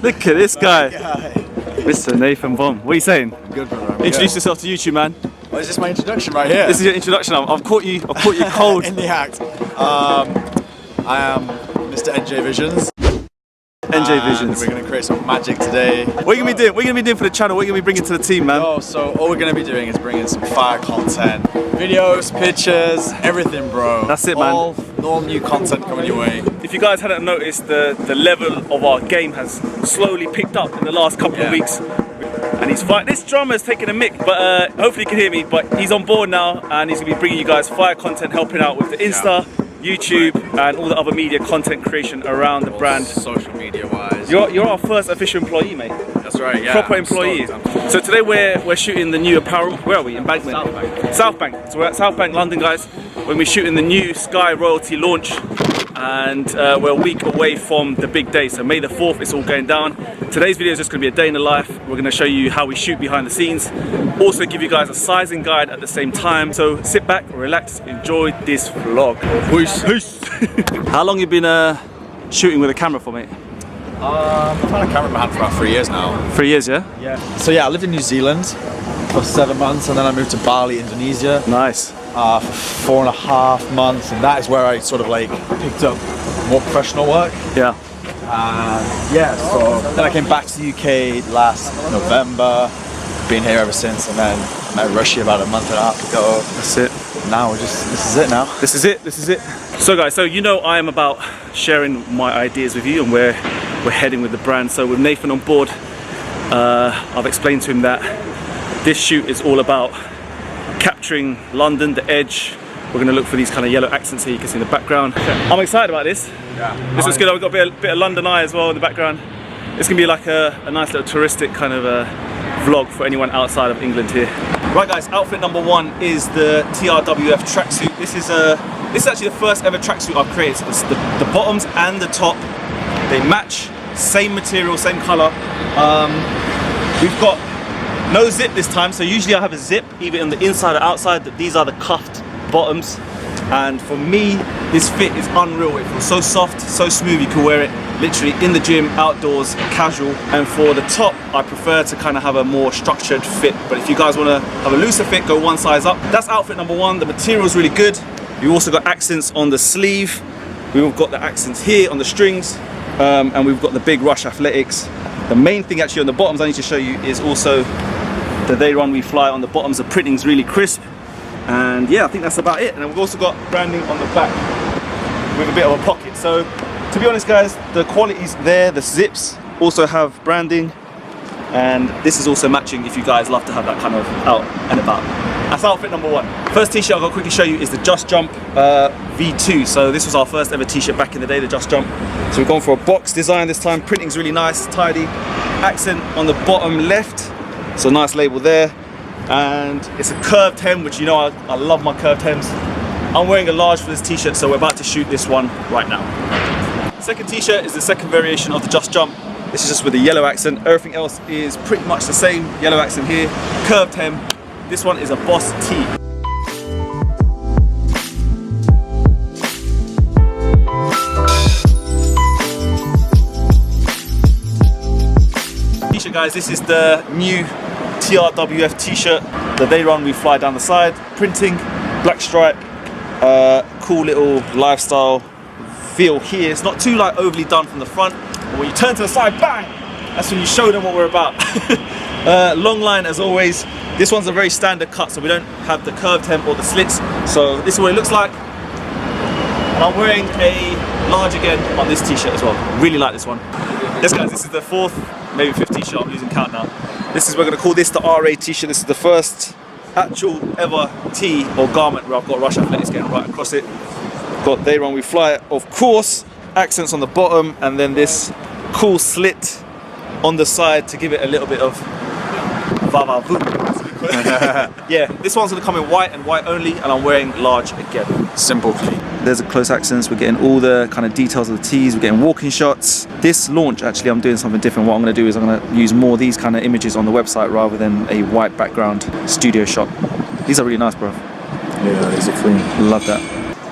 Look at this guy. Mr. Nathan Bomb. What are you saying? Good, brother. Introduce yourself to YouTube, man. Well, is this my introduction right here? This is your introduction. I've caught you cold. In the act. I am Mr. NJ Visions. NJ Visions. We're gonna create some magic today. What are you gonna be doing? What are you gonna be doing for the channel? What are you gonna be bringing to the team, man? Oh, so all we're gonna be doing is bringing some fire content, videos, pictures, everything, bro. That's it, man. All new content coming your way. If you guys hadn't noticed, the level of our game has slowly picked up in the last couple of weeks. And he's fighting. This drummer's taking a mick, but hopefully you can hear me. But he's on board now, and he's gonna be bringing you guys fire content, helping out with the Insta, YouTube, and all the other media content creation around the brand. Social media wise. You're our first official employee, mate. That's right, yeah. Proper employee. So today we're shooting the new apparel. Where are we? Embankment. South Bank. So we're at South Bank, London, guys. When we're shooting the new Sky Royalty launch, and we're a week away from the big day. So May the 4th, it's all going down. Today's video is just going to be a day in the life. We're going to show you how we shoot behind the scenes. Also give you guys a sizing guide at the same time. So sit back, relax, enjoy this vlog. Peace. How long you been shooting with a camera for, mate? I've had a camera in my hand for about 3 years now. 3 years, yeah? Yeah. So yeah, I lived in New Zealand for 7 months, and then I moved to Bali, Indonesia. Nice. For 4.5 months, and that is where I sort of like picked up more professional work. Yeah. Yeah, so then I came back to the UK last November, been here ever since, and then I met Russia about a month and a half ago. That's it. Now this is it now. This is it, this is it. So guys, so you know I am about sharing my ideas with you and where we're heading with the brand. So with Nathan on board, I've explained to him that this shoot is all about capturing London, the edge. We're going to look for these kind of yellow accents here you can see in the background. I'm excited about this. Yeah. This is good. We've got a bit of London eye as well in the background. It's going to be like a nice little touristic kind of vlog for anyone outside of England here. Right guys, outfit number one is the TRWF tracksuit. This is actually the first ever tracksuit I've created. So the bottoms and the top, they match, same material, same color. We've got no zip this time, so usually I have a zip either on the inside or outside. These are the cuffed bottoms, and for me this fit is unreal. It feels so soft, so smooth. You can wear it literally in the gym, outdoors, casual. And for the top, I prefer to kind of have a more structured fit, but if you guys want to have a looser fit, go one size up. That's outfit number one. The material is really good. We've also got accents on the sleeve, we've got the accents here on the strings, and we've got the big Rush Athletics. The main thing actually on the bottoms I need to show you is also the They Run We Fly on the bottoms. The printing's really crisp, and yeah, I think that's about it. And we've also got branding on the back with a bit of a pocket. So to be honest guys, the quality's there. The zips also have branding, and this is also matching if you guys love to have that kind of out and about. That's outfit number one. First t-shirt I'll go quickly show you is the Just Jump V2. So this was our first ever t-shirt back in the day, the Just Jump. So we've gone for a box design this time. Printing's really nice, tidy. Accent on the bottom left, so nice label there. And it's a curved hem, which you know I love my curved hems. I'm wearing a large for this t-shirt, so we're about to shoot this one right now. Second t-shirt is the second variation of the Just Jump. This is just with a yellow accent. Everything else is pretty much the same. Yellow accent here, curved hem. This one is a Boss tee. T-shirt guys, this is the new TRWF t-shirt. The They Run We Fly down the side. Printing, black stripe, cool little lifestyle feel here. It's not too like overly done from the front, but when you turn to the side, bang! That's when you show them what we're about. Long line as always. This one's a very standard cut, so we don't have the curved hem or the slits. So this is what it looks like. And I'm wearing a large again on this t-shirt as well. Really like this one. Yes guys, this is the fourth, maybe fifth t-shirt, I'm losing count now. We're gonna call this the RA t-shirt. This is the first actual ever tee or garment where I've got Rush Athletics getting right across it. Got They Run We Fly, of course, accents on the bottom, and then this cool slit on the side to give it a little bit of va-va-voo. Yeah, this one's gonna come in white and white only, and I'm wearing large again. Simple. There's a close accents. We're getting all the kind of details of the tees. We're getting walking shots. This launch, actually, I'm doing something different. What I'm gonna do is I'm gonna use more of these kind of images on the website rather than a white background studio shot. These are really nice, bro. Yeah, these are clean. Love that.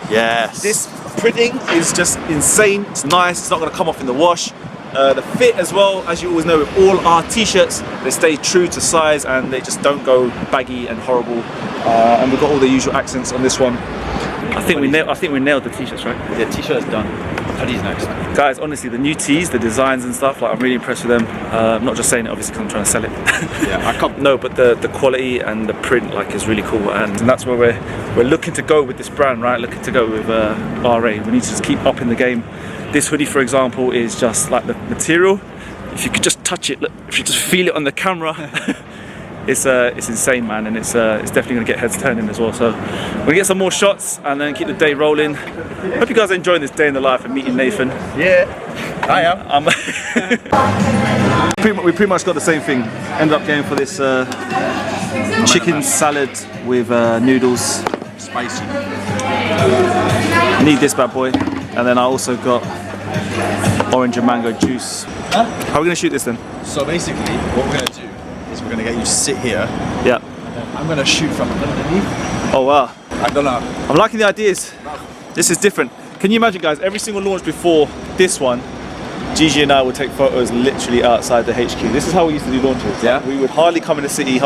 Yes. This printing is just insane. It's nice. It's not gonna come off in the wash. The fit as well, as you always know, with all our t-shirts, they stay true to size and they just don't go baggy and horrible. And we've got all the usual accents on this one. I think we nailed the t-shirts, right? Yeah, t-shirt's done. Hoodies next. Guys, honestly, the new tees, the designs and stuff, like I'm really impressed with them. I'm not just saying it obviously because I'm trying to sell it. Yeah, I can't. No, but the quality and the print like is really cool, and that's where we're looking to go with this brand, right? Looking to go with RA. We need to just keep up in the game. This hoodie, for example, is just like the material. If you could just touch it, look, if you just feel it on the camera, it's insane, man, and it's definitely gonna get heads turning as well. So we're gonna get some more shots and then keep the day rolling. Hope you guys are enjoying this day in the life and meeting Nathan. Yeah, I am. We pretty much got the same thing. Ended up going for this chicken salad with noodles. Spicy. Need this bad boy. And then I also got orange and mango juice. Huh? How are we gonna shoot this then? So basically, what we're gonna do is we're gonna get you to sit here. Yeah. And then I'm gonna shoot from underneath. Oh wow. I don't know. I'm liking the ideas. This is different. Can you imagine, guys, every single launch before this one, Gigi and I would take photos literally outside the HQ. This is how we used to do launches. Yeah. We would hardly come in the city,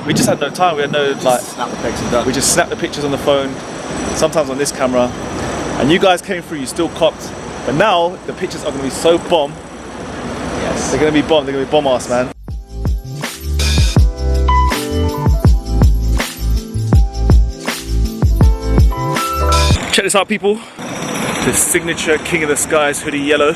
we just had no time. We had no, like, Snap the pics and done. we just snapped the pictures on the phone, sometimes on this camera. And you guys came through, you still copped. But now, the pictures are gonna be so bomb. Yes. They're gonna be bomb ass, man. Check this out, people. The signature King of the Skies hoodie yellow.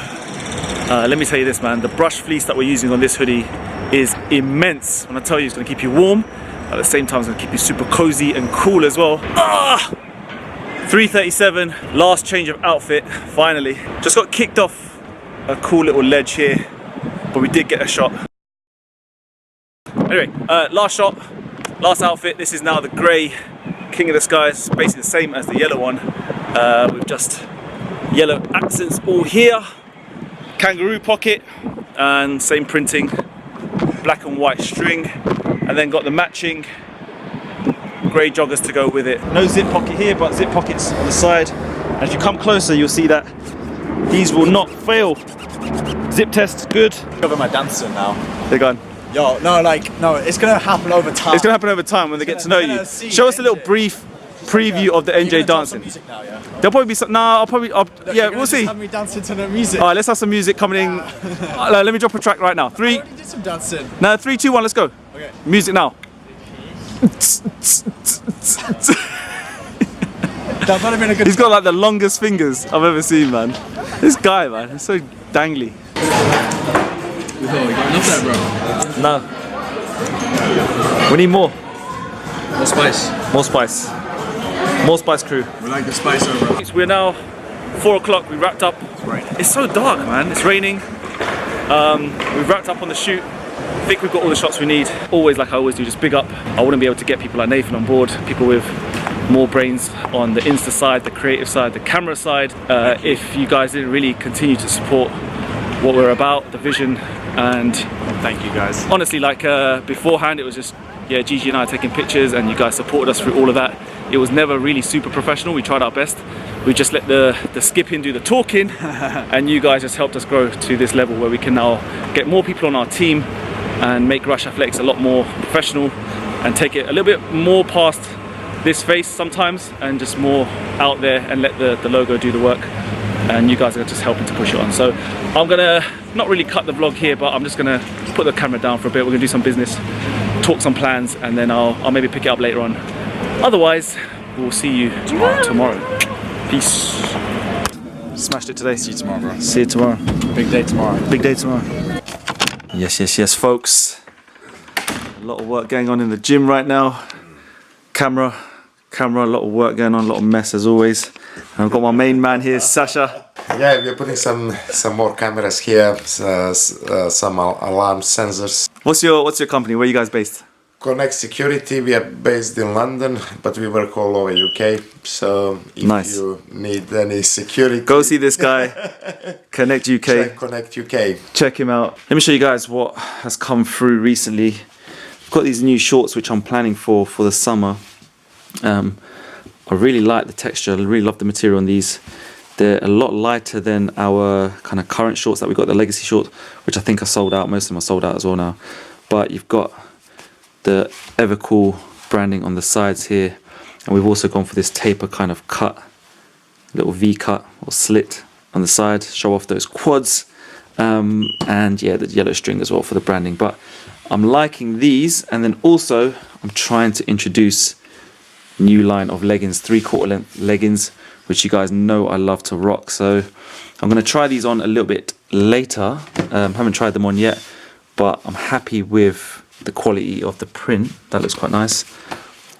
Let me tell you this, man, the brush fleece that we're using on this hoodie is immense. When I tell you it's gonna keep you warm, at the same time it's gonna keep you super cozy and cool as well. 3:37, last change of outfit, finally. Just got kicked off a cool little ledge here, but we did get a shot. Anyway, last shot, last outfit. This is now the grey King of the Skies, basically the same as the yellow one, with just yellow accents all here, kangaroo pocket, and same printing, black and white string, and then got the matching grey joggers to go with it. No zip pocket here, but zip pockets on the side. And if you come closer, you'll see that these will not fail. Zip test, good. Over my dancer now. They're gone. Yo, no, it's gonna happen over time. It's gonna happen over time when they get to know you. Show us a little brief preview of the NJ dancing. Music now, yeah? There'll probably be some. Nah, yeah, we'll see. Have me dancing to the music. All right, let's have some music coming in. Let me drop a track right now. I already did some dancing. 3, 2, 1, let's go. Okay. Music now. That's not even a good. He's got like the longest fingers I've ever seen, man. This guy, man, he's so dangly. You got enough there, bro. No. We need more. More spice. More spice. More spice, crew. We like the spice over. We're now 4 o'clock. We wrapped up. It's so dark, man. It's raining. We've wrapped up on the shoot. I think we've got all the shots we need. Always, like I always do, just big up. I wouldn't be able to get people like Nathan on board, people with more brains on the Insta side, the creative side, the camera side, if you guys didn't really continue to support what we're about, the vision. And thank you, guys. Honestly, like beforehand, it was just, yeah, Gigi and I taking pictures, and you guys supported us through all of that. It was never really super professional. We tried our best. We just let the skipping do the talking, and you guys just helped us grow to this level where we can now get more people on our team and make Rush Athletics a lot more professional and take it a little bit more past this face sometimes and just more out there and let the logo do the work. And you guys are just helping to push it on. So I'm gonna not really cut the vlog here, but I'm just gonna put the camera down for a bit. We're gonna do some business, talk some plans, and then I'll maybe pick it up later on. Otherwise, we'll see you tomorrow. Peace. Smashed it today. See you tomorrow, bro. See you tomorrow. Big day tomorrow. Big day tomorrow. Yes, folks. A lot of work going on in the gym right now. Camera, a lot of work going on, a lot of mess as always. And I've got my main man here, Sasha. Yeah, we're putting some more cameras here, some alarm sensors. What's your company? Where are you guys based? Connect Security. We are based in London, but we work all over UK. So if you need any security, go see this guy. Connect UK. Check Connect UK. Check him out. Let me show you guys what has come through recently. I've got these new shorts which I'm planning for the summer. I really like the texture. I really love the material on these. They're a lot lighter than our kind of current shorts that we got, the legacy short, which I think are sold out. Most of them are sold out as well now. But you've got the Evercool branding on the sides here, and we've also gone for this taper kind of cut, little V cut or slit on the side, show off those quads, and yeah, the yellow string as well for the branding. But I'm liking these, and then also I'm trying to introduce new line of leggings, 3/4 length leggings, which you guys know I love to rock. So I'm going to try these on a little bit later. Haven't tried them on yet, but I'm happy with the quality of the print. That looks quite nice.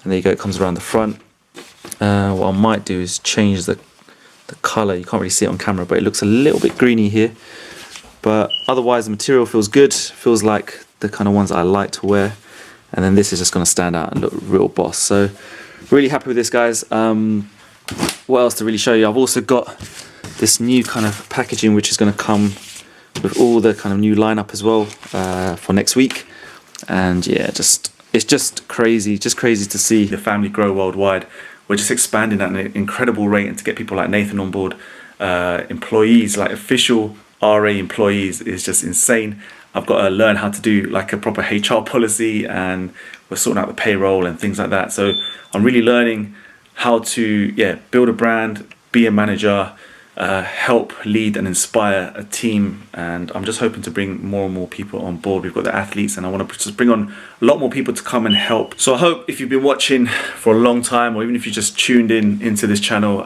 And there you go, it comes around the front. What I might do is change the colour. You can't really see it on camera, but it looks a little bit greeny here. But otherwise the material feels good, feels like the kind of ones I like to wear. And then this is just going to stand out and look real boss. So really happy with this, guys. What else to really show you? I've also got this new kind of packaging which is going to come with all the kind of new lineup as well for next week. And yeah, it's just crazy to see the family grow worldwide. We're just expanding at an incredible rate, and to get people like Nathan on board, employees, like official RA employees, is just insane. I've got to learn how to do like a proper HR policy, and we're sorting out the payroll and things like that. So I'm really learning how to build a brand, be a manager, help lead and inspire a team, and I'm just hoping to bring more and more people on board. We've got the athletes, and I want to just bring on a lot more people to come and help. So I hope if you've been watching for a long time, or even if you just tuned in into this channel,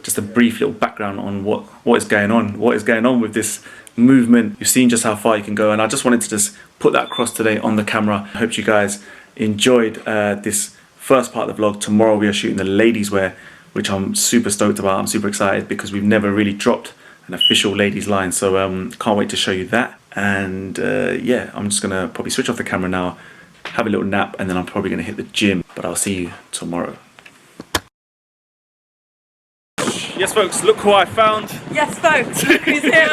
just a brief little background on what is going on with this movement. You've seen just how far you can go, and I just wanted to just put that across today on the camera. I hope you guys enjoyed this first part of the vlog. Tomorrow we are shooting the ladies wear, which I'm super stoked about. I'm super excited because we've never really dropped an official ladies line, so can't wait to show you that. And yeah, I'm just gonna probably switch off the camera now, have a little nap, and then I'm probably gonna hit the gym. But I'll see you tomorrow. Yes folks, look who I found. Yes folks, look who's here.